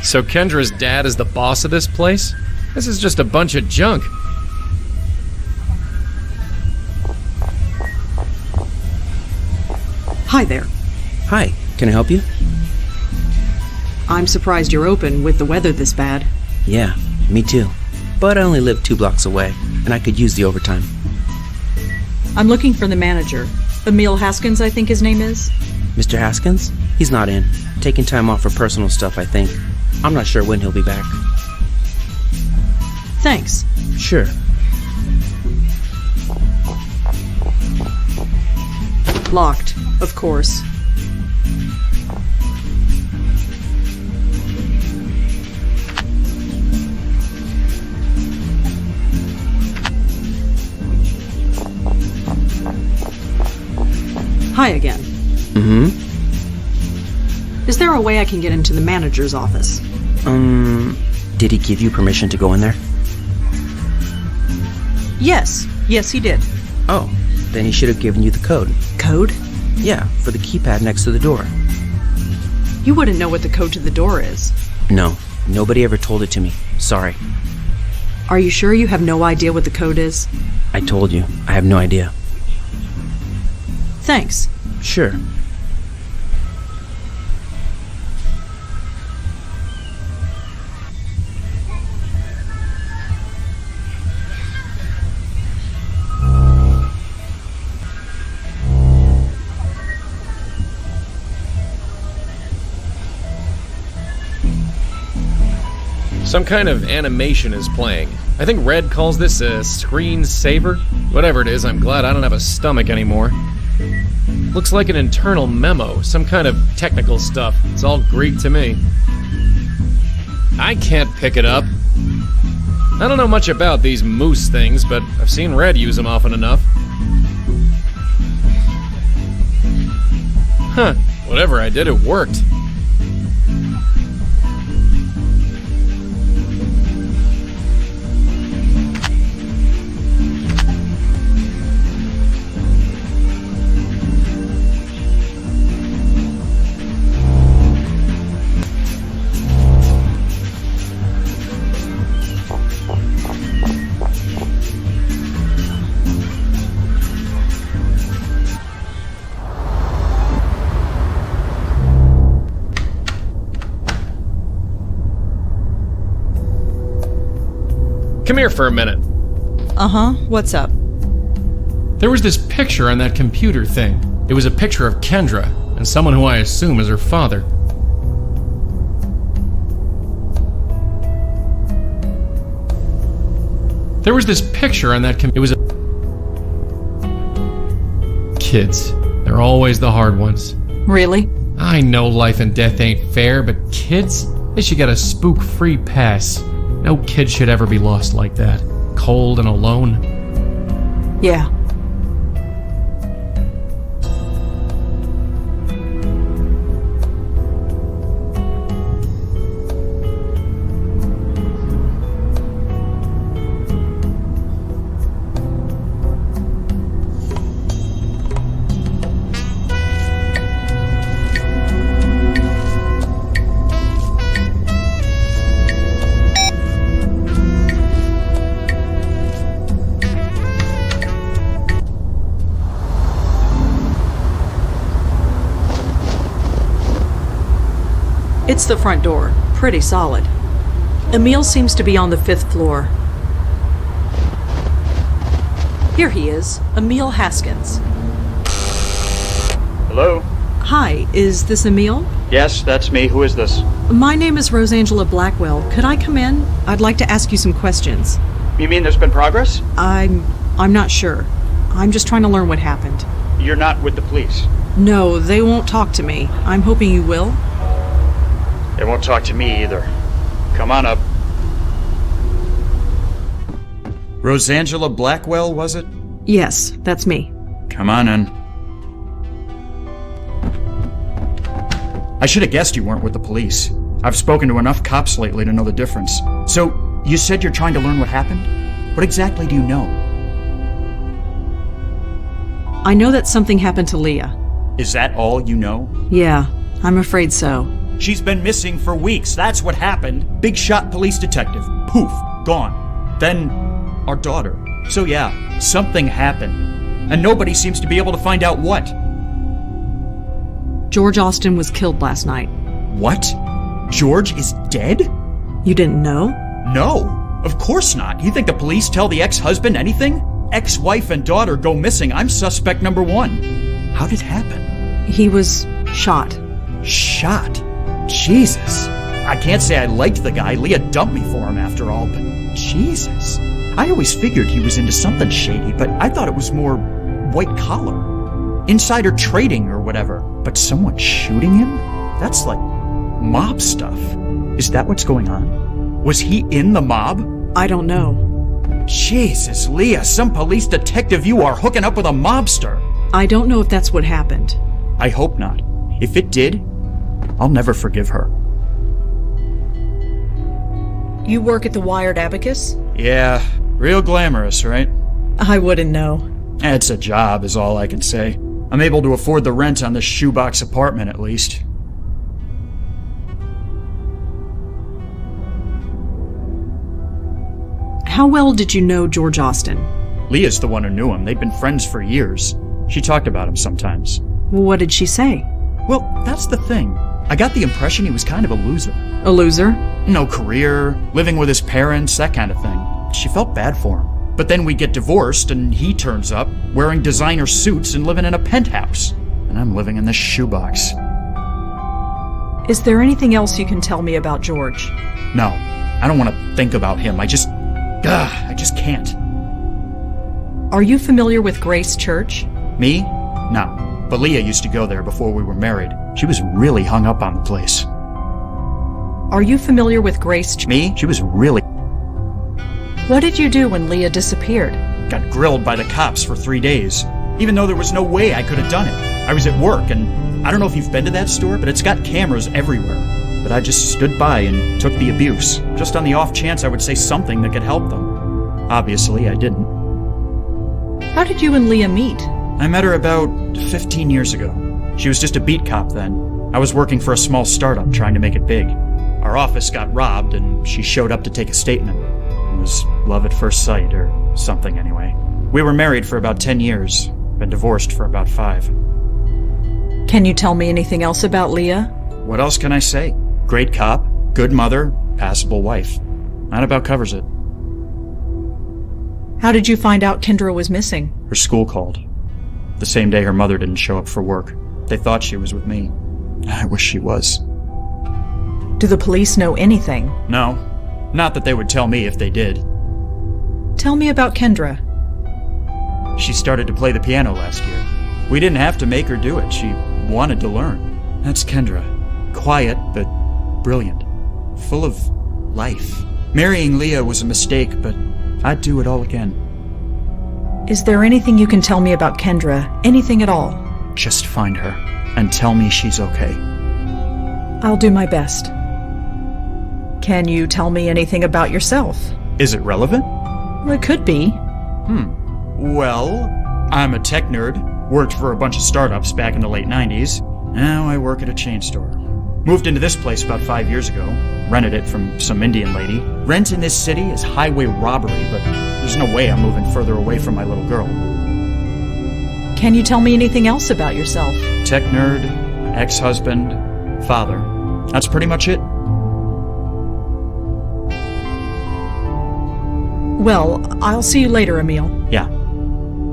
So Kendra's dad is the boss of this place? This is just a bunch of junk. Hi there. Hi, can I help you? I'm surprised you're open with the weather this bad. Yeah, me too. But I only live 2 blocks away, and I could use the overtime. I'm looking for the manager. Emil Haskins, I think his name is. Mr. Haskins? He's not in. Taking time off for personal stuff, I think. I'm not sure when he'll be back. Thanks. Sure. Locked, of course. Hi again. Mm-hmm. Is there a way I can get into the manager's office? Did he give you permission to go in there? Yes, he did. Oh, then he should have given you the code. Code? Yeah, for the keypad next to the door. You wouldn't know what the code to the door is. No, nobody ever told it to me. Sorry. Are you sure you have no idea what the code is? I told you, I have no idea. Thanks. Sure. Some kind of animation is playing. I think Red calls this a screen saver. Whatever it is, I'm glad I don't have a stomach anymore. Looks like an internal memo, some kind of technical stuff. It's all Greek to me. I can't pick it up. I don't know much about these moose things, but I've seen Red use them often enough. Huh, whatever I did, it worked. Come here for a minute. Uh-huh, what's up? There was this picture on that computer thing. It was a picture of Kendra, and someone who I assume is her father. There was this picture on that it was a... Kids. They're always the hard ones. Really? I know life and death ain't fair, but kids, they should get a spook-free pass. No kid should ever be lost like that. Cold and alone. Yeah. It's the front door. Pretty solid. Emil seems to be on the 5th floor. Here he is, Emil Haskins. Hello? Hi, is this Emil? Yes, that's me. Who is this? My name is Rosangela Blackwell. Could I come in? I'd like to ask you some questions. You mean there's been progress? I'm not sure. I'm just trying to learn what happened. You're not with the police? No, they won't talk to me. I'm hoping you will. They won't talk to me either. Come on up. Rosangela Blackwell, was it? Yes, that's me. Come on in. I should have guessed you weren't with the police. I've spoken to enough cops lately to know the difference. So, you said you're trying to learn what happened? What exactly do you know? I know that something happened to Leah. Is that all you know? Yeah, I'm afraid so. She's been missing for weeks. That's what happened. Big shot police detective. Poof. Gone. Then, our daughter. So yeah, something happened. And nobody seems to be able to find out what. George Austin was killed last night. What? George is dead? You didn't know? No, of course not. You think the police tell the ex-husband anything? Ex-wife and daughter go missing. I'm suspect number 1. How did it happen? He was shot. Shot? Jesus. I can't say I liked the guy. Leah dumped me for him after all, but Jesus. I always figured he was into something shady, but I thought it was more white collar. Insider trading or whatever. But someone shooting him? That's like mob stuff. Is that what's going on? Was he in the mob? I don't know. Jesus, Leah, some police detective you are hooking up with a mobster. I don't know if that's what happened. I hope not. If it did, I'll never forgive her. You work at the Wired Abacus? Yeah, real glamorous, right? I wouldn't know. It's a job, is all I can say. I'm able to afford the rent on this shoebox apartment, at least. How well did you know George Austin? Leah's the one who knew him. They'd been friends for years. She talked about him sometimes. What did she say? Well, that's the thing. I got the impression he was kind of a loser. A loser? No career, living with his parents, that kind of thing. She felt bad for him. But then we get divorced and he turns up, wearing designer suits and living in a penthouse. And I'm living in this shoebox. Is there anything else you can tell me about George? No, I don't want to think about him. I just can't. Are you familiar with Grace Church? Me? No. But Leah used to go there before we were married. She was really hung up on the place. Are you familiar with Grace Church? Me? She was really... What did you do when Leah disappeared? Got grilled by the cops for 3 days. Even though there was no way I could have done it. I was at work, and I don't know if you've been to that store, but it's got cameras everywhere. But I just stood by and took the abuse, just on the off chance I would say something that could help them. Obviously, I didn't. How did you and Leah meet? I met her about 15 years ago. She was just a beat cop then. I was working for a small startup trying to make it big. Our office got robbed, and she showed up to take a statement. It was love at first sight, or something anyway. We were married for about 10 years, been divorced for about 5. Can you tell me anything else about Leah? What else can I say? Great cop, good mother, passable wife. That about covers it. How did you find out Kendra was missing? Her school called. The same day her mother didn't show up for work. They thought she was with me. I wish she was. Do the police know anything? No. Not that they would tell me if they did. Tell me about Kendra. She started to play the piano last year. We didn't have to make her do it. She wanted to learn. That's Kendra. Quiet, but brilliant. Full of life. Marrying Leah was a mistake, but I'd do it all again. Is there anything you can tell me about Kendra? Anything at all? Just find her and tell me she's okay. I'll do my best. Can you tell me anything about yourself? Is it relevant? Well, it could be. Well, I'm a tech nerd. Worked for a bunch of startups back in the late 90s. Now I work at a chain store. Moved into this place about 5 years ago. Rented it from some Indian lady. Rent in this city is highway robbery, but there's no way I'm moving further away from my little girl. Can you tell me anything else about yourself? Tech nerd, ex-husband, father. That's pretty much it. Well, I'll see you later, Emil. Yeah,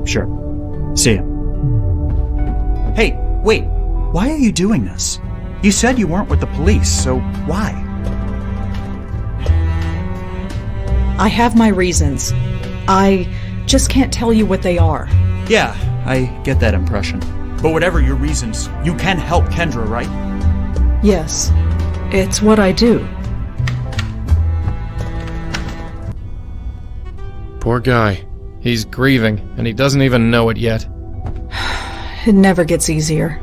sure. See ya. Hey, wait. Why are you doing this? You said you weren't with the police, so why? I have my reasons. I just can't tell you what they are. Yeah, I get that impression. But whatever your reasons, you can help Kendra, right? Yes, it's what I do. Poor guy. He's grieving, and he doesn't even know it yet. It never gets easier.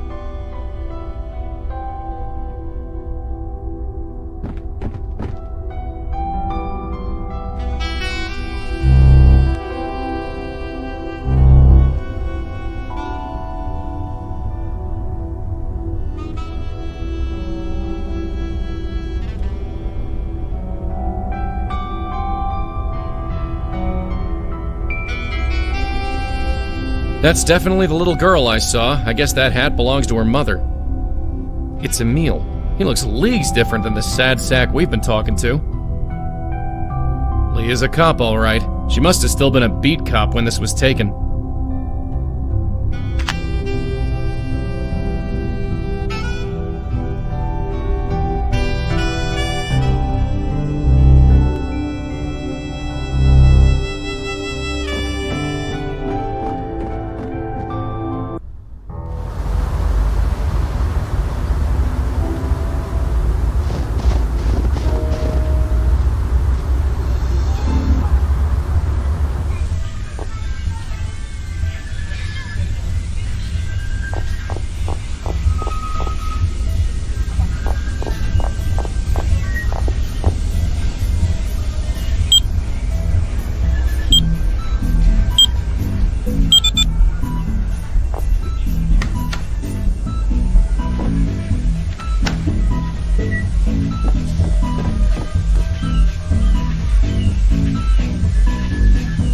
That's definitely the little girl I saw. I guess that hat belongs to her mother. It's Emil. He looks leagues different than the sad sack we've been talking to. Leah's a cop, all right. She must have still been a beat cop when this was taken.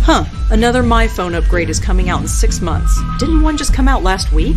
Huh, another My Phone upgrade is coming out in 6 months. Didn't one just come out last week?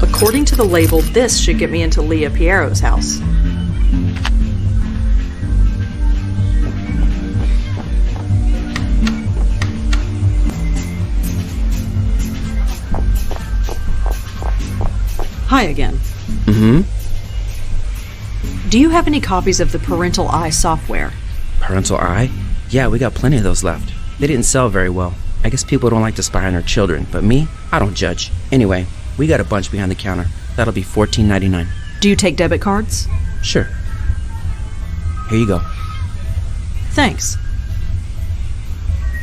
According to the label, this should get me into Leah Piero's house. Hi again. Mm-hmm. Do you have any copies of the Parental Eye software? Parental Eye? Yeah, we got plenty of those left. They didn't sell very well. I guess people don't like to spy on their children, but me, I don't judge. Anyway, we got a bunch behind the counter. That'll be $14.99. Do you take debit cards? Sure. Here you go. Thanks.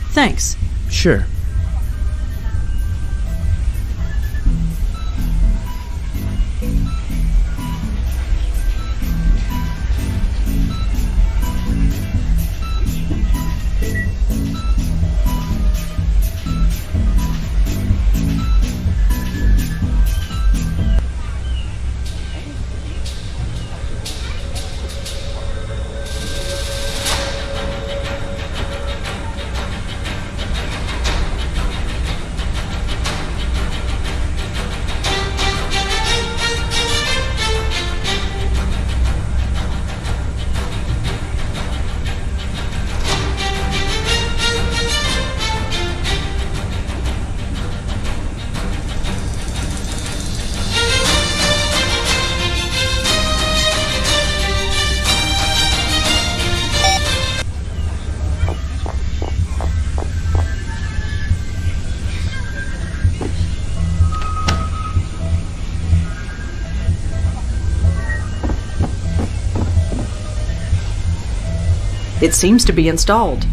Thanks. Sure. It seems to be installed.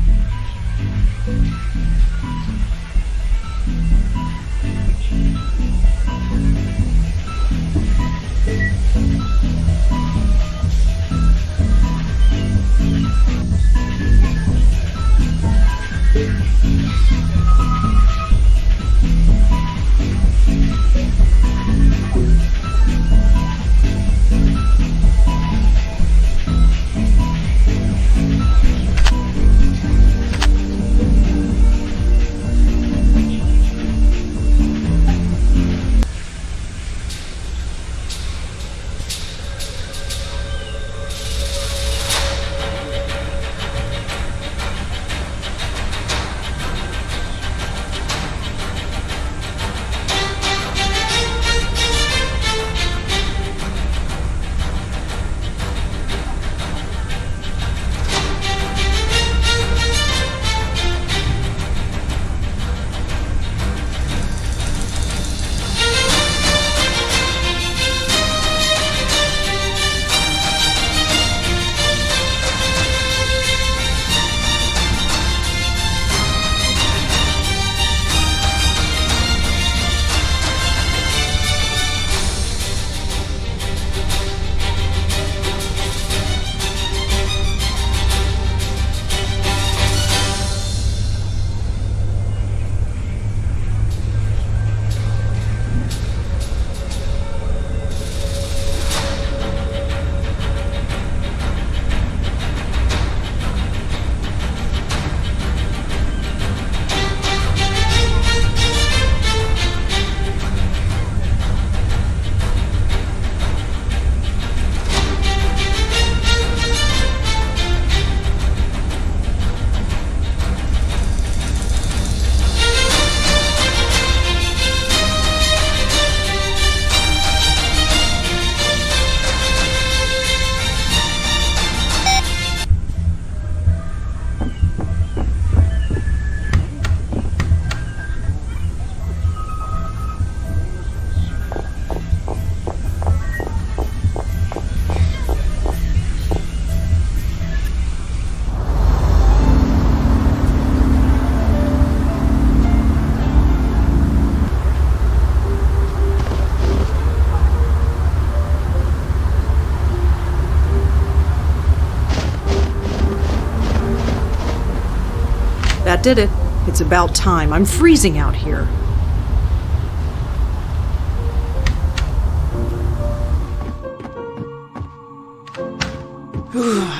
That did it. It's about time. I'm freezing out here.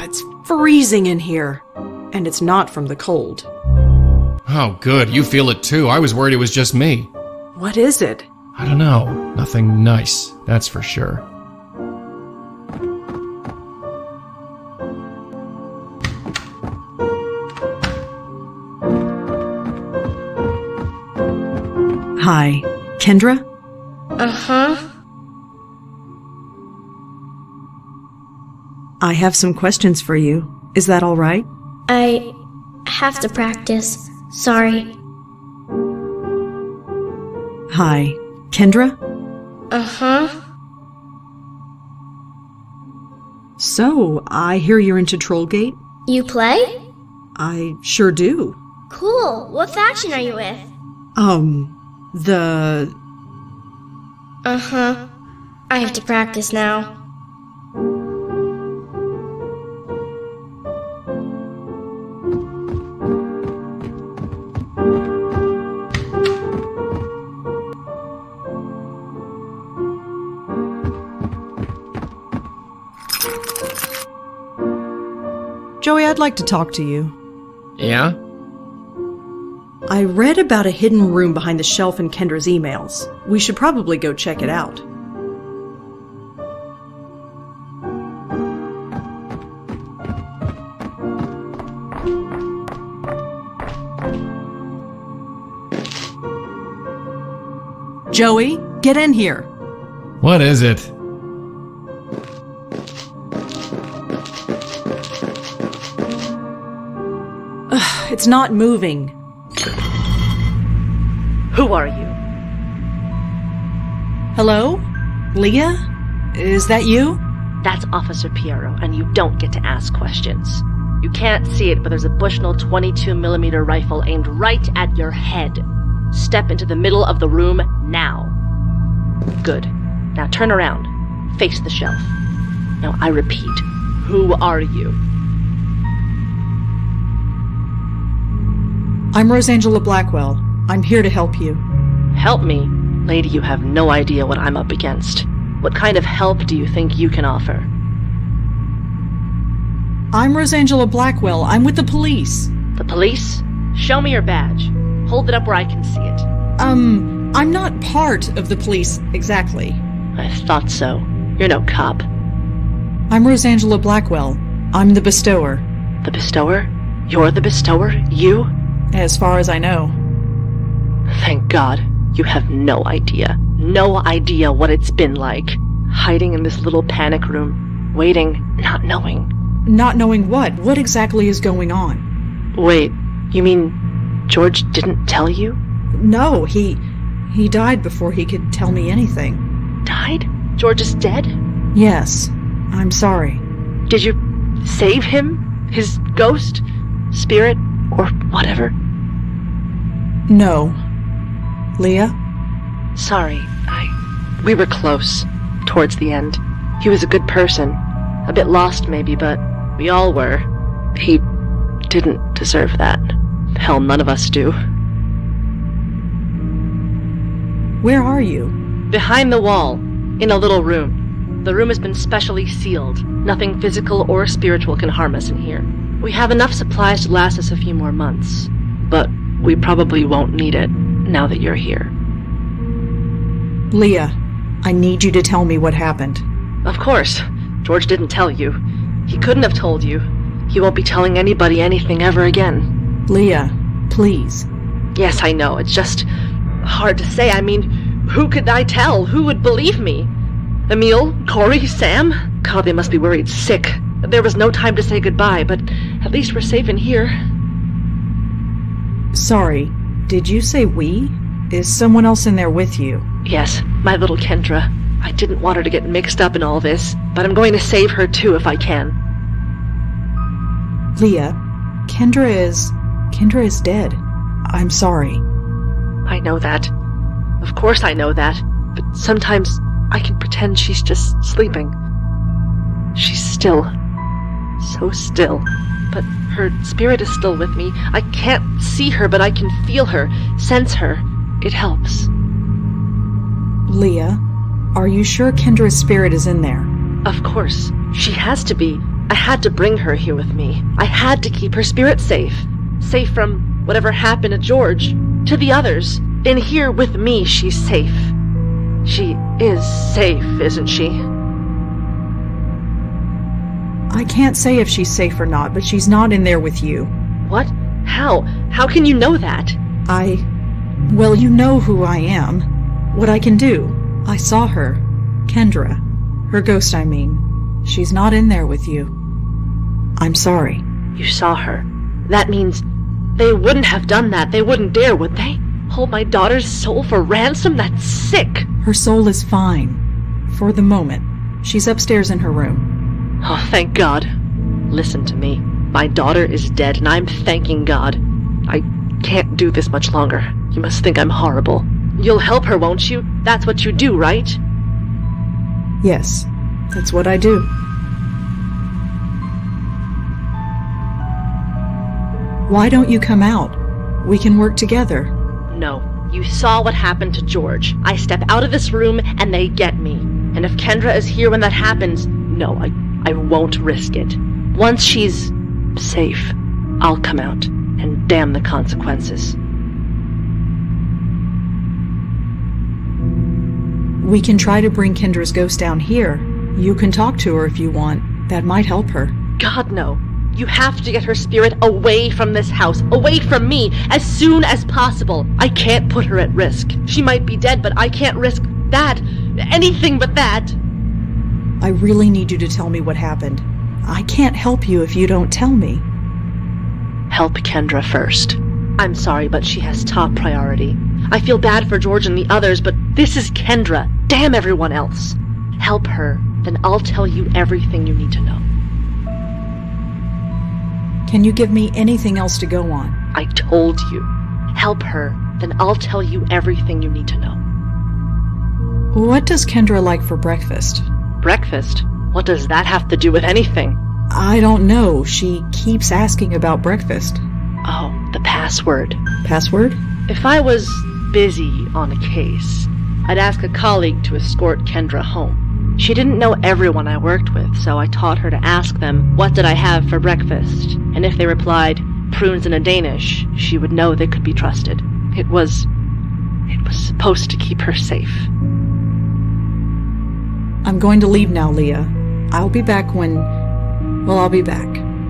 It's freezing in here. And it's not from the cold. Oh, good. You feel it too. I was worried it was just me. What is it? I don't know. Nothing nice, that's for sure. Hi, Kendra? Uh-huh. I have some questions for you. Is that all right? I have to practice. Sorry. Hi, Kendra? Uh-huh. So, I hear you're into Trollgate? You play? I sure do. Cool. What faction are you with? The... Uh-huh. I have to practice now. Joey, I'd like to talk to you. Yeah? I read about a hidden room behind the shelf in Kendra's emails. We should probably go check it out. Joey, get in here. What is it? It's not moving. Who are you? Hello? Leah? Is that you? That's Officer Piero, and you don't get to ask questions. You can't see it, but there's a Bushnell 22mm rifle aimed right at your head. Step into the middle of the room now. Good. Now turn around. Face the shelf. Now I repeat, who are you? I'm Rosangela Blackwell. I'm here to help you. Help me? Lady, you have no idea what I'm up against. What kind of help do you think you can offer? I'm Rosangela Blackwell. I'm with the police. The police? Show me your badge. Hold it up where I can see it. I'm not part of the police, exactly. I thought so. You're no cop. I'm Rosangela Blackwell. I'm the bestower. The bestower? You're the bestower? You? As far as I know. Thank God. You have no idea. No idea what it's been like. Hiding in this little panic room. Waiting, not knowing. Not knowing what? What exactly is going on? Wait, you mean George didn't tell you? No, he died before he could tell me anything. Died? George is dead? Yes. I'm sorry. Did you save him? His ghost? Spirit? Or whatever? No. Leah? Sorry, we were close. Towards the end. He was a good person. A bit lost maybe, but we all were. He didn't deserve that. Hell, none of us do. Where are you? Behind the wall. In a little room. The room has been specially sealed. Nothing physical or spiritual can harm us in here. We have enough supplies to last us a few more months. But we probably won't need it, now that you're here. Leah, I need you to tell me what happened. Of course. George didn't tell you. He couldn't have told you. He won't be telling anybody anything ever again. Leah, please. Yes, I know. It's just hard to say. I mean, who could I tell? Who would believe me? Emil? Corey? Sam? God, they must be worried sick. There was no time to say goodbye, but at least we're safe in here. Sorry, did you say we? Is someone else in there with you? Yes, my little Kendra. I didn't want her to get mixed up in all this, but I'm going to save her too if I can. Leah, Kendra is dead. I'm sorry. I know that. Of course I know that, but sometimes I can pretend she's just sleeping. She's still. So still. But her spirit is still with me. I can't see her, but I can feel her, sense her. It helps. Leah, are you sure Kendra's spirit is in there? Of course. She has to be. I had to bring her here with me. I had to keep her spirit safe. Safe from whatever happened to George. To the others. In here with me, she's safe. She is safe, isn't she? I can't say if she's safe or not, but she's not in there with you. What? How? How can you know that? Well, you know who I am. What I can do. I saw her. Kendra. Her ghost, I mean. She's not in there with you. I'm sorry. You saw her. That means they wouldn't have done that. They wouldn't dare, would they? Hold my daughter's soul for ransom? That's sick. Her soul is fine. For the moment. She's upstairs in her room. Oh, thank God. Listen to me. My daughter is dead, and I'm thanking God. I can't do this much longer. You must think I'm horrible. You'll help her, won't you? That's what you do, right? Yes, that's what I do. Why don't you come out? We can work together. No. You saw what happened to George. I step out of this room, and they get me. And if Kendra is here when that happens, no, I won't risk it. Once she's safe, I'll come out, and damn the consequences. We can try to bring Kendra's ghost down here. You can talk to her if you want. That might help her. God, no. You have to get her spirit away from this house, away from me, as soon as possible. I can't put her at risk. She might be dead, but I can't risk that. Anything but that. I really need you to tell me what happened. I can't help you if you don't tell me. Help Kendra first. I'm sorry, but she has top priority. I feel bad for George and the others, but this is Kendra. Damn everyone else. Help her, then I'll tell you everything you need to know. Can you give me anything else to go on? I told you. Help her, then I'll tell you everything you need to know. What does Kendra like for breakfast? Breakfast? What does that have to do with anything? I don't know. She keeps asking about breakfast. Oh, the password. Password? If I was busy on a case, I'd ask a colleague to escort Kendra home. She didn't know everyone I worked with, so I taught her to ask them, what did I have for breakfast? And if they replied, prunes and a Danish, she would know they could be trusted. It was supposed to keep her safe. I'm going to leave now, Leah. I'll be back when... Well, I'll be back.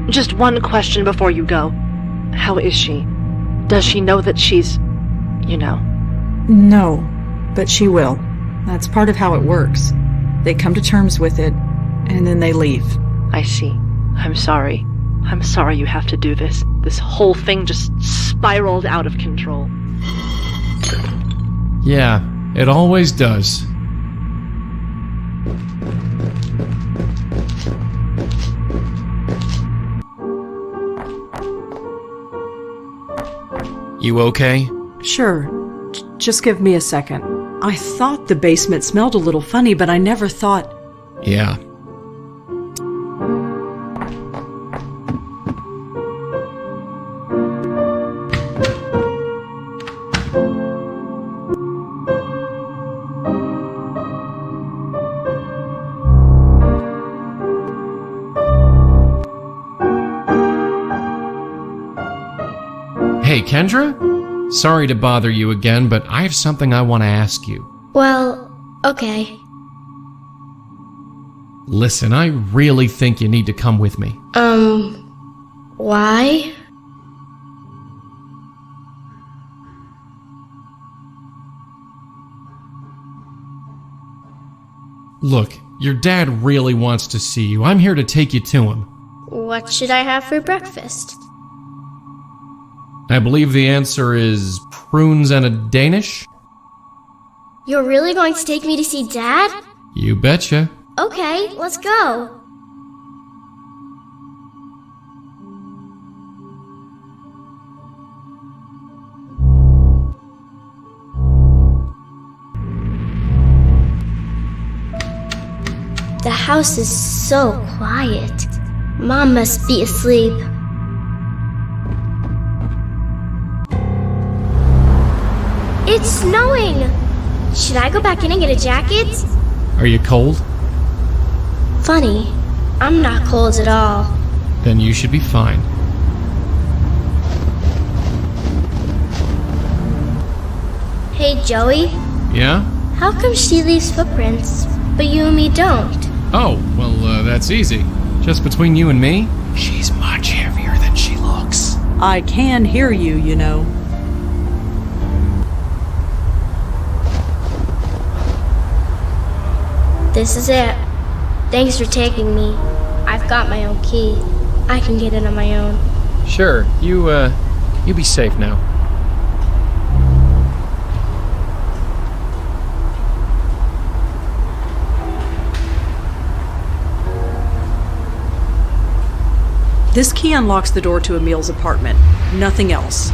Just one question before you go. How is she? Does she know that she's... you know? No, but she will. That's part of how it works. They come to terms with it, and then they leave. I see. I'm sorry. I'm sorry you have to do this. This whole thing just spiraled out of control. Yeah, it always does. You okay? Sure. Just give me a second. I thought the basement smelled a little funny, but I never thought... Yeah. Hey, Kendra? Sorry to bother you again, but I have something I want to ask you. Well, okay. Listen, I really think you need to come with me. Why? Look, your dad really wants to see you. I'm here to take you to him. What should I have for breakfast? I believe the answer is prunes and a Danish? You're really going to take me to see Dad? You betcha. Okay, let's go. The house is so quiet. Mom must be asleep. It's snowing! Should I go back in and get a jacket? Are you cold? Funny, I'm not cold at all. Then you should be fine. Hey, Joey, Yeah? how come she leaves footprints, but you and me don't? Oh, well, that's easy. Just between you and me, she's much heavier than she looks. I can hear you, you know. This is it. Thanks for taking me. I've got my own key. I can get in on my own. Sure, you be safe now. This key unlocks the door to Emil's apartment. Nothing else.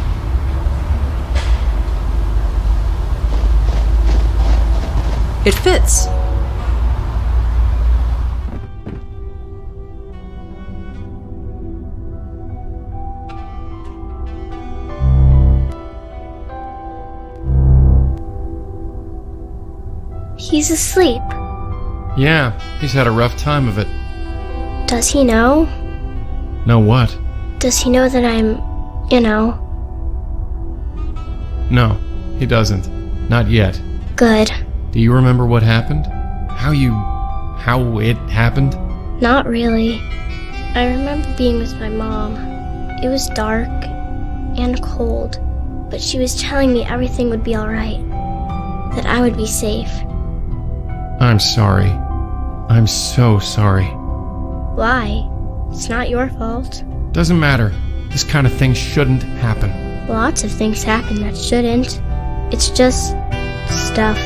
It fits. He's asleep. Yeah, he's had a rough time of it. Does he know? Know what? Does he know that I'm, No, he doesn't. Not yet. good? Do you remember what happened? How it happened? Not really. I remember being with my mom. It was dark and cold, but she was telling me everything would be alright. That I would be safe. I'm sorry. I'm so sorry. Why? It's not your fault. Doesn't matter. This kind of thing shouldn't happen. Lots of things happen that shouldn't. It's just stuff.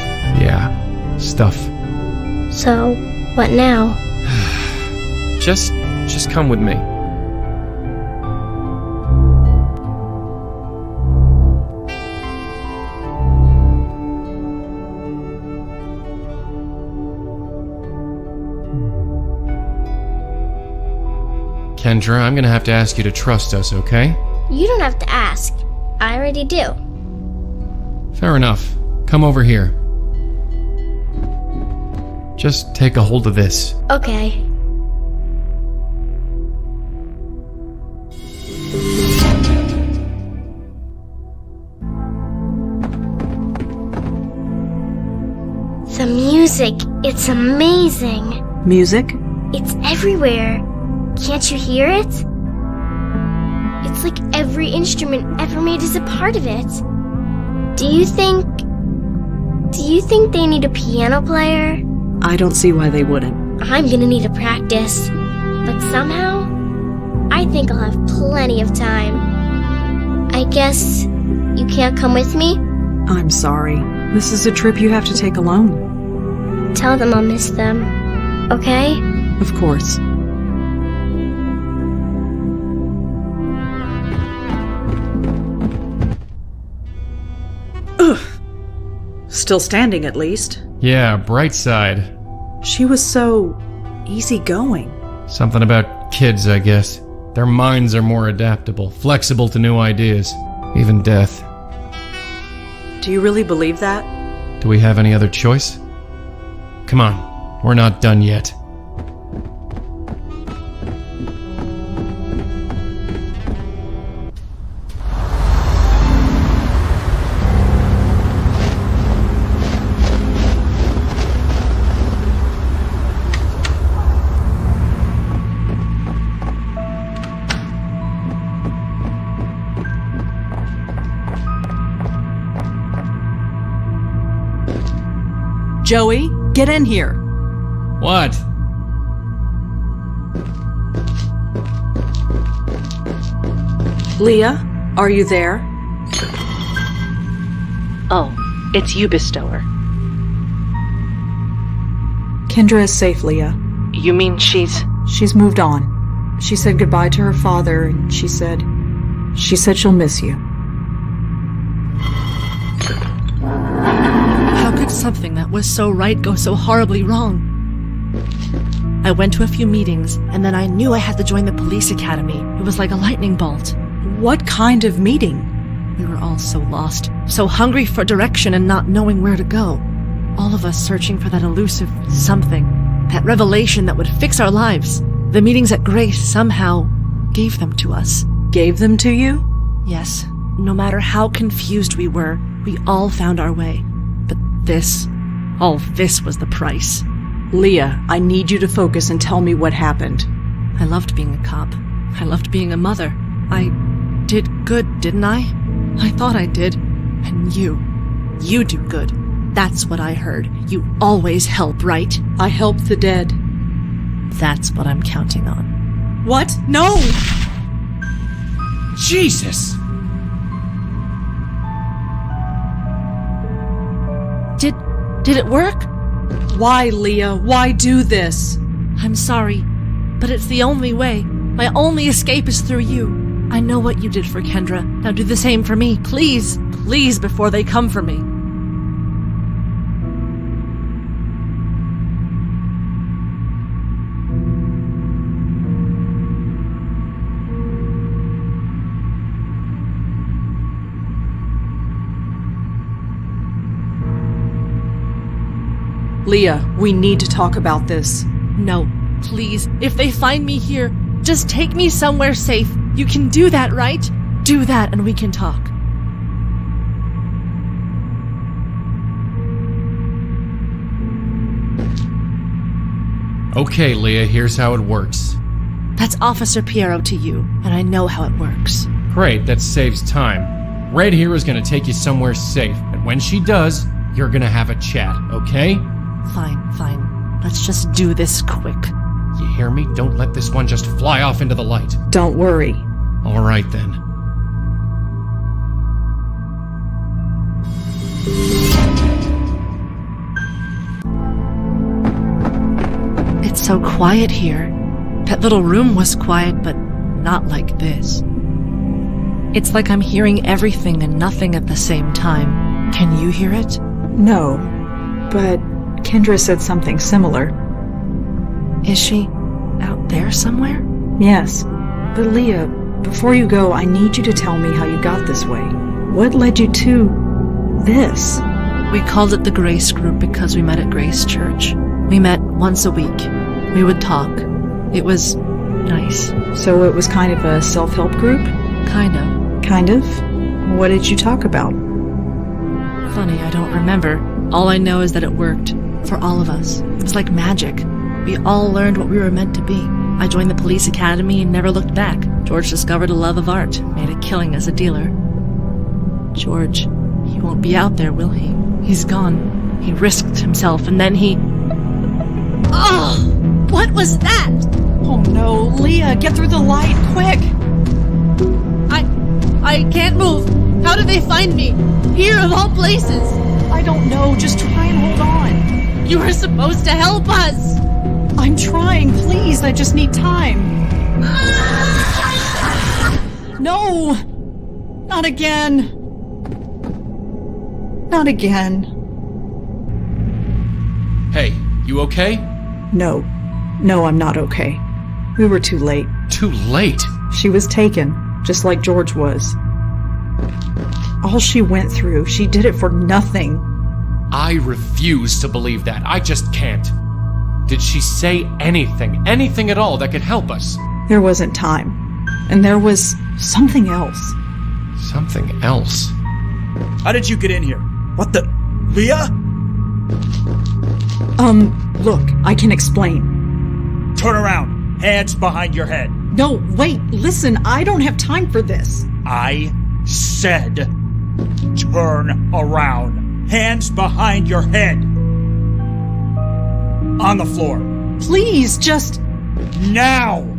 Yeah, stuff. So, what now? Just come with me. Kendra, I'm gonna have to ask you to trust us, okay? You don't have to ask. I already do. Fair enough. Come over here. Just take a hold of this. Okay. The music, it's amazing. Music? It's everywhere. Can't you hear it? It's like every instrument ever made is a part of it. Do you think they need a piano player? I don't see why they wouldn't. I'm gonna need to practice. But somehow, I think I'll have plenty of time. I guess you can't come with me? I'm sorry. This is a trip you have to take alone. Tell them I'll miss them. Okay? Of course. Ugh. Still standing, at least. Yeah, bright side. She was so easygoing. Something about kids, I guess. Their minds are more adaptable, flexible to new ideas, even death. Do you really believe that? Do we have any other choice? Come on, we're not done yet. Joey, get in here. What? Leah, are you there? Oh, it's you, Bestower. Kendra is safe, Leah. You mean she's... She's moved on. She said goodbye to her father, and she said she'll miss you. How could something that was so right go so horribly wrong? I went to a few meetings, and then I knew I had to join the police academy. It was like a lightning bolt. What kind of meeting? We were all so lost, so hungry for direction and not knowing where to go. All of us searching for that elusive something, that revelation that would fix our lives. The meetings at Grace somehow gave them to us. Gave them to you? Yes, no matter how confused we were, we all found our way. But all this was the price. Leah, I need you to focus and tell me what happened. I loved being a cop. I loved being a mother. I did good, didn't I? I thought I did. And you do good. That's what I heard. You always help, right? I help the dead. That's what I'm counting on. What? No! Jesus! Did it work? Why, Leah? Why do this? I'm sorry, but it's the only way. My only escape is through you. I know what you did for Kendra. Now do the same for me, please. Please, before they come for me. Leah, we need to talk about this. No, please. If they find me here, just take me somewhere safe. You can do that, right? Do that and we can talk. Okay, Leah, here's how it works. That's Officer Piero to you, and I know how it works. Great, that saves time. Red here is gonna take you somewhere safe, and when she does, you're gonna have a chat, okay? Fine. Let's just do this quick. You hear me? Don't let this one just fly off into the light. Don't worry. All right, then. It's so quiet here. That little room was quiet, but not like this. It's like I'm hearing everything and nothing at the same time. Can you hear it? No, but Kendra said something similar. Is she out there somewhere? Yes, But Leah, before you go, I need you to tell me how you got this way. What led you to this? We called it the Grace Group because we met at Grace Church. We met once a week. We would talk. It was nice. So it was kind of a self-help group? Kind of. Kind of? What did you talk about? Funny, I don't remember. All I know is that it worked. For all of us. It was like magic. We all learned what we were meant to be. I joined the police academy and never looked back. George discovered a love of art, made a killing as a dealer. George, he won't be out there, will he? He's gone. He risked himself and then he... Oh! What was that? Oh no, Leah, get through the light, quick! I can't move. How did they find me? Here of all places. I don't know, just try and hold on. You were supposed to help us. I'm trying, please, I just need time. No! Not again. Not again. Hey, you okay? No. No, I'm not okay. We were too late. Too late? She was taken, just like George was. All she went through, she did it for nothing. I refuse to believe that. I just can't. Did she say anything at all that could help us? There wasn't time. And there was something else. Something else? How did you get in here? What the... Leah? Look, I can explain. Turn around. Hands behind your head. No, wait, listen, I don't have time for this. I said turn around. Hands behind your head. On the floor. Please, just... Now!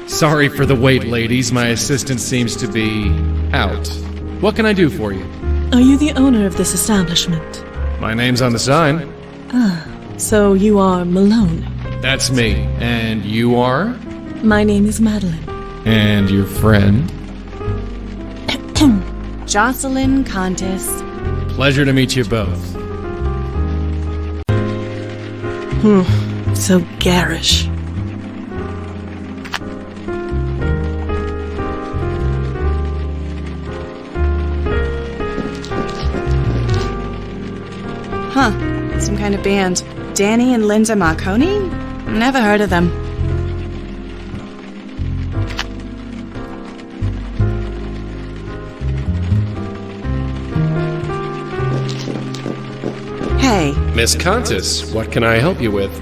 Sorry for the wait, ladies. My assistant seems to be out. What can I do for you? Are you the owner of this establishment? My name's on the sign. So you are Mallone. That's me. And you are? My name is Madeline. And your friend? Jocelyn Contis. Pleasure to meet you both. So garish. Huh. Some kind of band. Danny and Linda Marconi? Never heard of them. Hey. Miss Contis, what can I help you with?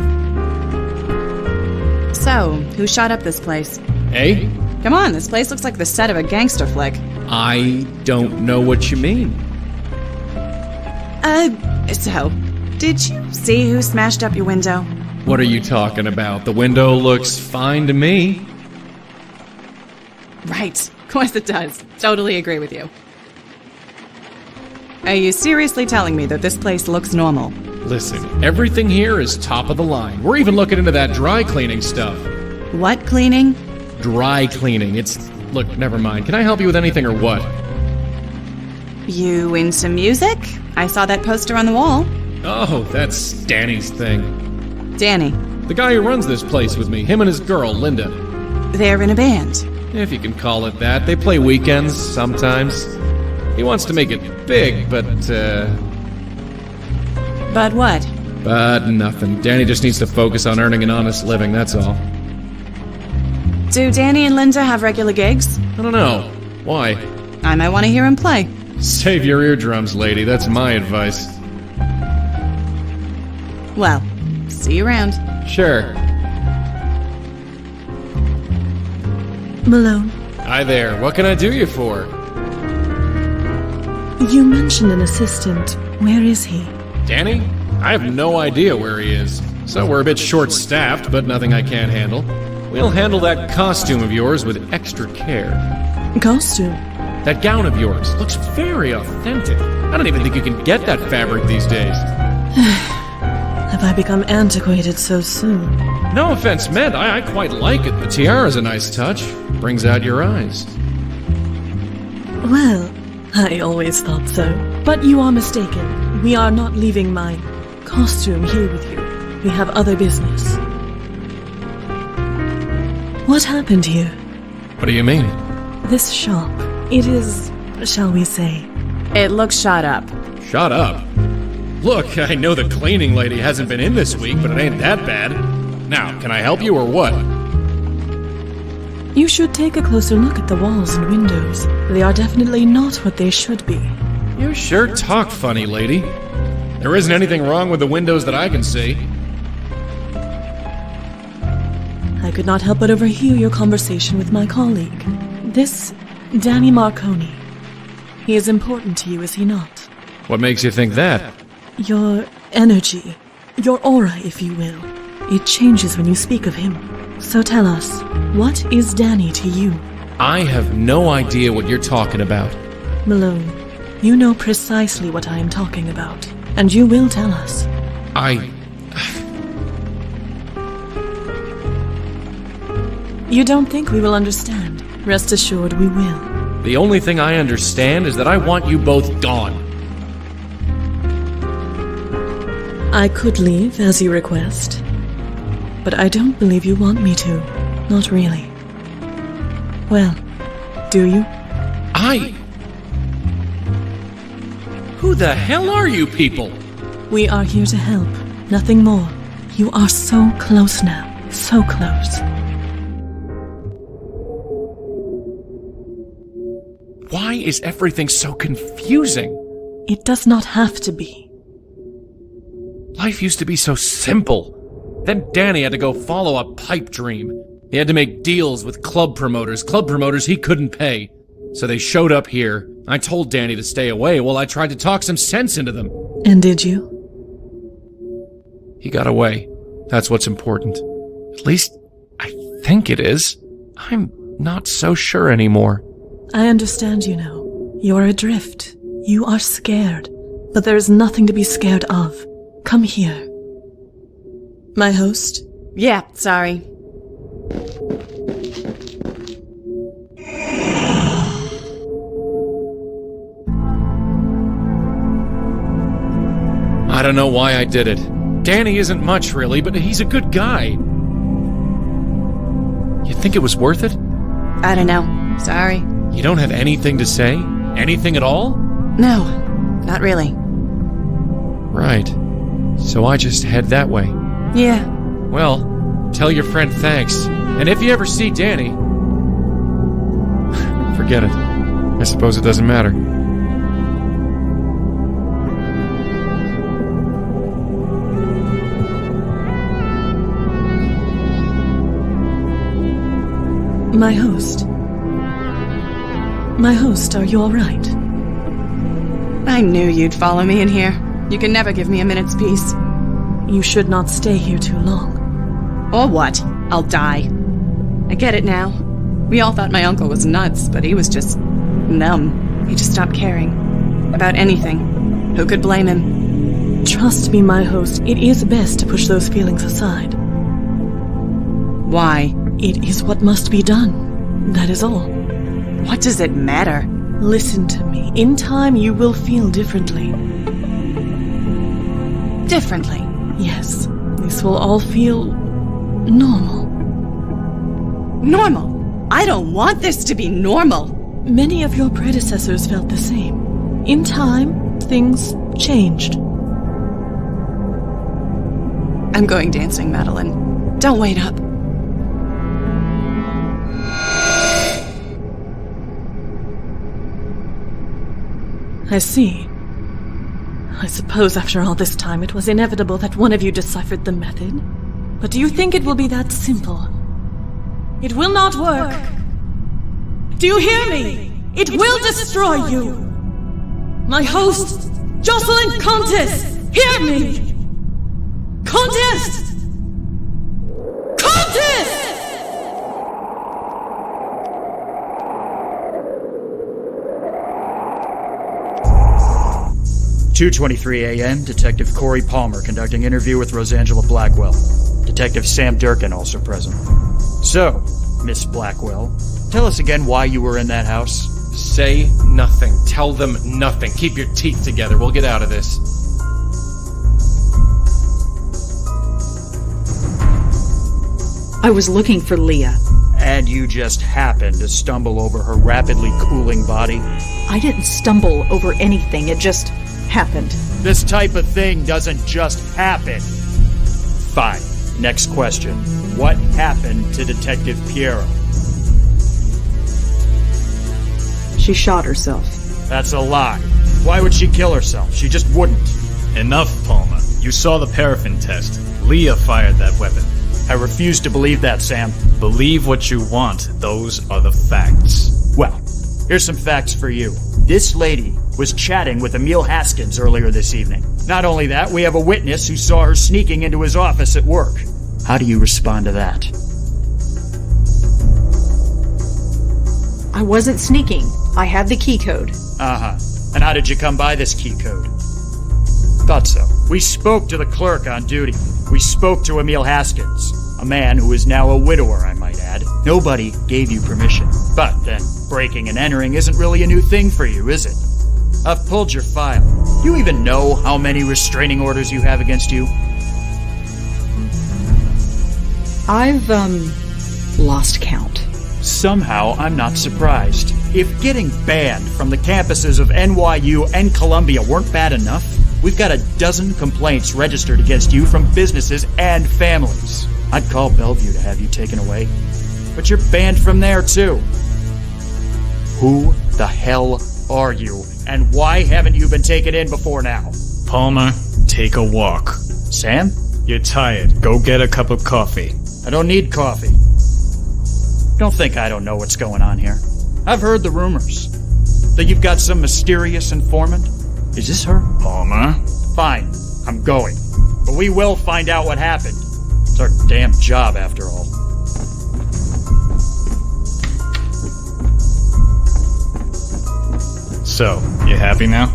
So, who shot up this place? Eh? Come on, this place looks like the set of a gangster flick. I don't know what you mean. So, did you see who smashed up your window? What are you talking about? The window looks fine to me. Right. Of course it does. Totally agree with you. Are you seriously telling me that this place looks normal? Listen, everything here is top of the line. We're even looking into that dry cleaning stuff. What cleaning? Dry cleaning. Look, never mind. Can I help you with anything or what? You into music? I saw that poster on the wall. Oh, that's Danny's thing. Danny. The guy who runs this place with me, him and his girl, Linda. They're in a band. If you can call it that. They play weekends, sometimes. He wants to make it big, but But what? But nothing. Danny just needs to focus on earning an honest living, that's all. Do Danny and Linda have regular gigs? I don't know. Why? I might want to hear him play. Save your eardrums, lady. That's my advice. Well, see you around. Sure. Mallone, Hi there. What can I do you for? you mentioned an assistant. Where is he? Danny? I have no idea where he is. So we're a bit short-staffed, but nothing I can't handle. We'll handle that costume of yours with extra care. Costume? That gown of yours looks very authentic. I don't even think you can get that fabric these days. Have I become antiquated so soon? No offense meant, I quite like it. The tiara's a nice touch. Brings out your eyes. Well, I always thought so. But you are mistaken. We are not leaving my costume here with you. We have other business. What happened here? What do you mean? This shop. It is, shall we say... It looks shot up. Shut up. Look, I know the cleaning lady hasn't been in this week, but it ain't that bad. Now, can I help you or what? You should take a closer look at the walls and windows. They are definitely not what they should be. You sure talk funny, lady. There isn't anything wrong with the windows that I can see. I could not help but overhear your conversation with my colleague. This Danny Marconi. He is important to you, is he not? What makes you think that? Your energy. Your aura, if you will. It changes when you speak of him. So tell us, what is Danny to you? I have no idea what you're talking about. Mallone, you know precisely what I am talking about, and you will tell us. You don't think we will understand? Rest assured we will. The only thing I understand is that I want you both gone. I could leave, as you request. But I don't believe you want me to. Not really. Well, do you? Who the hell are you people? We are here to help. Nothing more. You are so close now. So close. Why is everything so confusing? It does not have to be. Life used to be so simple. Then Danny had to go follow a pipe dream. He had to make deals with club promoters he couldn't pay. So they showed up here. I told Danny to stay away while I tried to talk some sense into them. And did you? He got away. That's what's important. At least, I think it is. I'm not so sure anymore. I understand, you know. You are adrift. You are scared. But there is nothing to be scared of. Come here. My host? Yeah, sorry. I don't know why I did it. Danny isn't much, really, but he's a good guy. You think it was worth it? I don't know. Sorry. You don't have anything to say? Anything at all? No, not really. Right. So I just head that way. Yeah. Well, tell your friend thanks. And if you ever see Danny... forget it. I suppose it doesn't matter. My host. My host, are you all right? I knew you'd follow me in here. You can never give me a minute's peace. You should not stay here too long. Or what? I'll die. I get it now. We all thought my uncle was nuts, but he was just numb. He just stopped caring. About anything. Who could blame him? Trust me, my host, it is best to push those feelings aside. Why? It is what must be done. That is all. What does it matter? Listen to me. In time, you will feel differently. Differently? Yes. This will all feel... normal. Normal? I don't want this to be normal. Many of your predecessors felt the same. In time, things changed. I'm going dancing, Madeline. Don't wait up. I see. I suppose after all this time it was inevitable that one of you deciphered the method. But do you think it will be that simple? It will not work. Do you hear me? It will destroy you. My host, Jocelyn Countess, hear me! Countess! Countess! 2:23 a.m., Detective Corey Palmer conducting interview with Rosangela Blackwell. Detective Sam Durkin also present. So, Miss Blackwell, tell us again why you were in that house. Say nothing. Tell them nothing. Keep your teeth together. We'll get out of this. I was looking for Leah. And you just happened to stumble over her rapidly cooling body? I didn't stumble over anything, it just happened. This type of thing doesn't just happen. Fine. Next question. What happened to Detective Piero? She shot herself. That's a lie. Why would she kill herself? She just wouldn't. Enough, Palmer. You saw the paraffin test. Leah fired that weapon. I refuse to believe that, Sam. Believe what you want. Those are the facts. Well, here's some facts for you. This lady was chatting with Emil Haskins earlier this evening. Not only that, we have a witness who saw her sneaking into his office at work. How do you respond to that? I wasn't sneaking. I had the key code. Uh-huh. And how did you come by this key code? Thought so. We spoke to the clerk on duty. We spoke to Emil Haskins, a man who is now a widower, I might add. Nobody gave you permission. But then, breaking and entering isn't really a new thing for you, is it? I've pulled your file. Do you even know how many restraining orders you have against you? I've, lost count. Somehow, I'm not surprised. If getting banned from the campuses of NYU and Columbia weren't bad enough, we've got a dozen complaints registered against you from businesses and families. I'd call Bellevue to have you taken away. But you're banned from there, too. Who the hell are you? And why haven't you been taken in before now? Palmer, take a walk. Sam? You're tired. Go get a cup of coffee. I don't need coffee. Don't think I don't know what's going on here. I've heard the rumors. That you've got some mysterious informant. Is this her? Palmer? Fine, I'm going. But we will find out what happened. It's our damn job, after all. So, you happy now?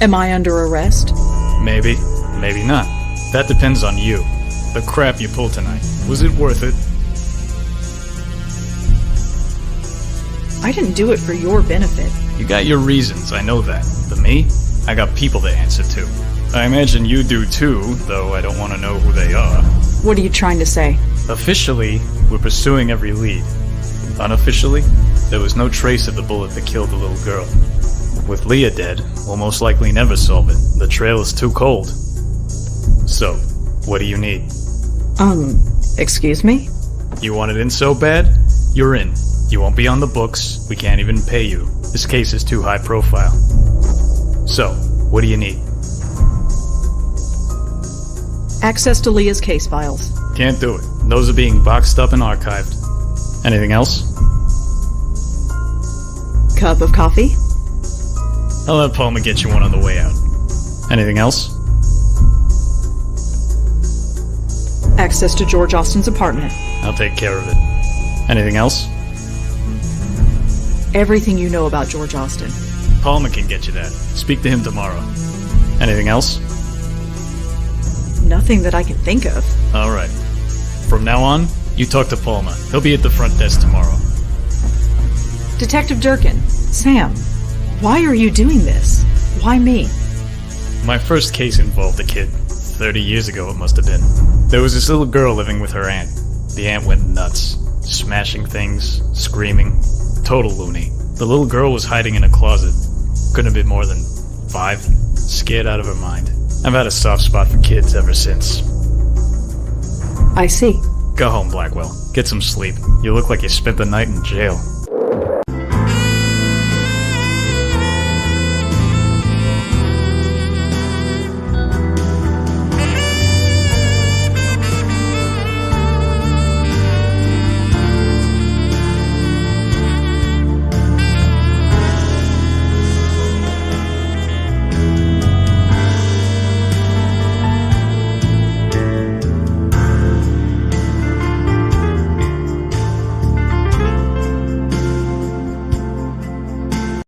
Am I under arrest? Maybe. Maybe not. That depends on you. The crap you pulled tonight. Was it worth it? I didn't do it for your benefit. You got your reasons, I know that. But me? I got people to answer to. I imagine you do too, though I don't want to know who they are. What are you trying to say? Officially, we're pursuing every lead. Unofficially, there was no trace of the bullet that killed the little girl. With Leah dead, we'll most likely never solve it. The trail is too cold. So, what do you need? Excuse me? You want it in so bad? You're in. You won't be on the books. We can't even pay you. This case is too high profile. So, what do you need? Access to Leah's case files. Can't do it. Those are being boxed up and archived. Anything else? Cup of coffee? I'll let Palmer get you one on the way out. Anything else? Access to George Austin's apartment. I'll take care of it. Anything else? Everything you know about George Austin. Palmer can get you that. Speak to him tomorrow. Anything else? Nothing that I can think of. Alright. From now on, you talk to Palmer. He'll be at the front desk tomorrow. Detective Durkin. Sam, why are you doing this? Why me? My first case involved a kid. 30 years ago it must have been. There was this little girl living with her aunt. The aunt went nuts. Smashing things, screaming. Total loony. The little girl was hiding in a closet. Couldn't have been more than 5. Scared out of her mind. I've had a soft spot for kids ever since. I see. Go home, Blackwell. Get some sleep. You look like you spent the night in jail.